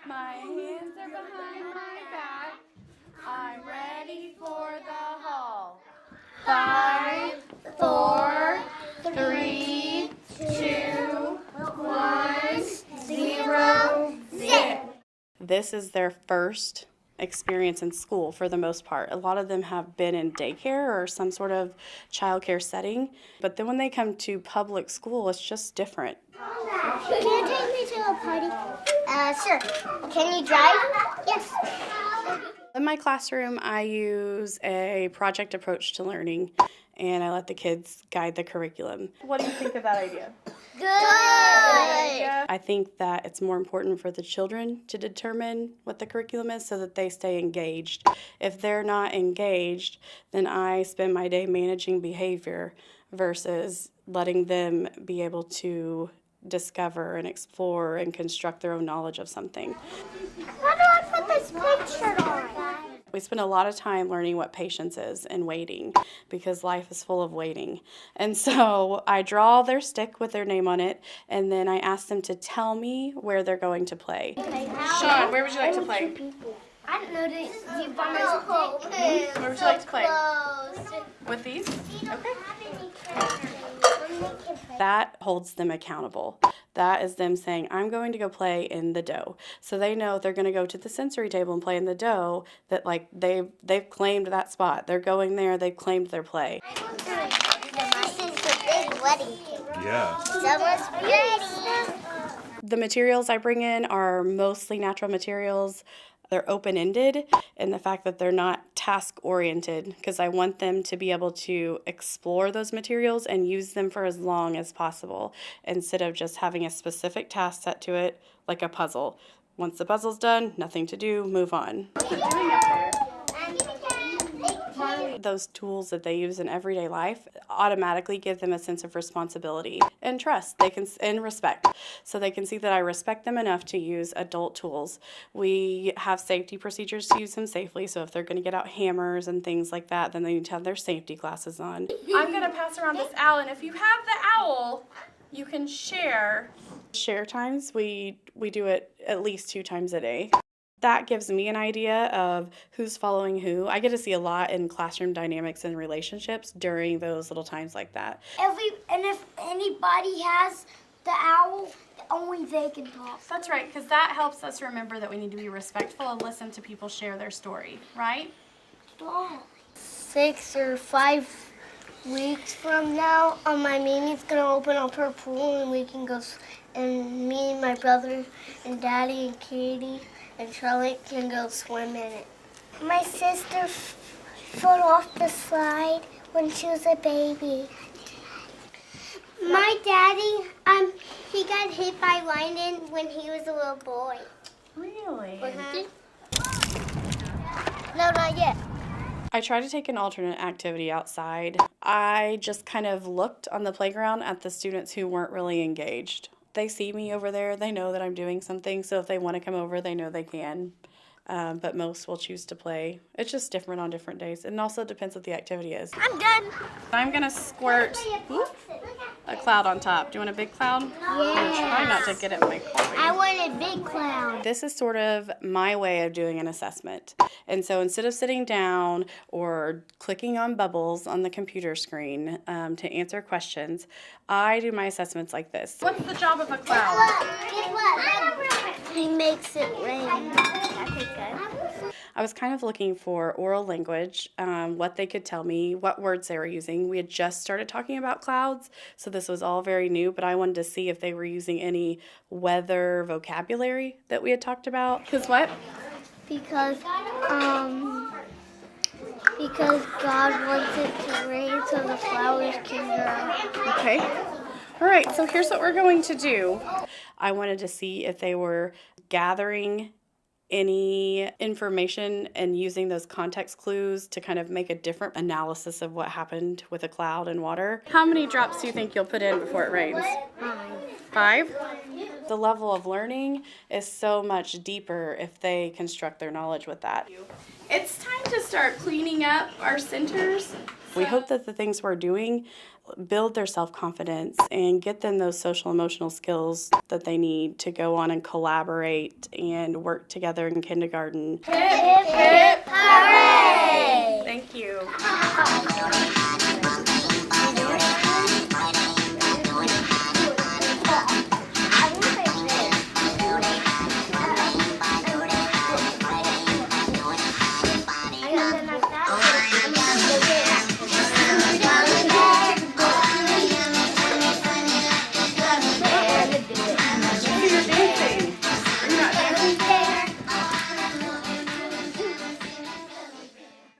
My hands are behind my back. I'm ready for the hall. 5, 4, 3, 2, 1, 0, 0. This is their first experience in school for the most part. A lot of them have been in daycare or some sort of childcare setting, but then when they come to public school, it's just different. Can you take me to a party? Sure. Can you drive? Yes. In my classroom, I use a project approach to learning, and I let the kids guide the curriculum. What do you think of that idea? Good. I think that it's more important for the children to determine what the curriculum is so that they stay engaged. If they're not engaged, then I spend my day managing behavior versus letting them be able to discover and explore and construct their own knowledge of something. How do I put this picture on? We spend a lot of time learning what patience is and waiting because life is full of waiting. And so I draw their stick with their name on it, and then I ask them to tell me where they're going to play. Sean, where would you like to play? I don't know. Do you buy my stick? Where would you like to play? With these? Okay. That holds them accountable. That is them saying, I'm going to go play in the dough. So they know if they're going to go to the sensory table and play in the dough, that like they've claimed that spot. They're going there, they've claimed their play. This is a big wedding cake. Yeah. Someone's ready. The materials I bring in are mostly natural materials. They're open-ended in the fact that they're not task-oriented because I want them to be able to explore those materials and use them for as long as possible instead of just having a specific task set to it like a puzzle. Once the puzzle's done, nothing to do, move on. Those tools that they use in everyday life automatically give them a sense of responsibility and trust. And respect. So they can see that I respect them enough to use adult tools. We have safety procedures to use them safely. So if they're going to get out hammers and things like that, then they need to have their safety glasses on. I'm going to pass around this owl, and if you have the owl, you can share. Share times, we do it at least 2 times a day. That gives me an idea of who's following who. I get to see a lot in classroom dynamics and relationships during those little times like that. If anybody has the owl, only they can talk. That's right, because that helps us remember that we need to be respectful and listen to people share their story, right? 6 or 5 weeks from now, my Mimi's gonna open up her pool, and we can go. And me and my brother and Daddy and Katie and Charlotte can go swim in it. My sister fell off the slide when she was a baby. My daddy, he got hit by lightning when he was a little boy. Really? No, not yet. I tried to take an alternate activity outside. I just kind of looked on the playground at the students who weren't really engaged. They see me over there. They know that I'm doing something, so if they want to come over, they know they can. But most will choose to play. It's just different on different days. And it also depends what the activity is. I'm done. I'm going to squirt a cloud on top. Do you want a big cloud? Yeah. Try not to get it in my coffee. I want a big cloud. This is sort of my way of doing an assessment. And so instead of sitting down or clicking on bubbles on the computer screen to answer questions, I do my assessments like this. What's the job of a cloud? He makes it rain. I was kind of looking for oral language, what they could tell me, what words they were using. We had just started talking about clouds, so this was all very new, but I wanted to see if they were using any weather vocabulary that we had talked about. Because what? Because God wants it to rain so the flowers can grow. Okay. All right, so here's what we're going to do. I wanted to see if they were gathering any information and using those context clues to kind of make a different analysis of what happened with a cloud and water. How many drops do you think you'll put in before it rains? 5? The level of learning is so much deeper if they construct their knowledge with that. It's time to start cleaning up our centers. We hope that the things we're doing build their self-confidence and get them those social emotional skills that they need to go on and collaborate and work together in kindergarten. Hip, hip, hooray! Thank you.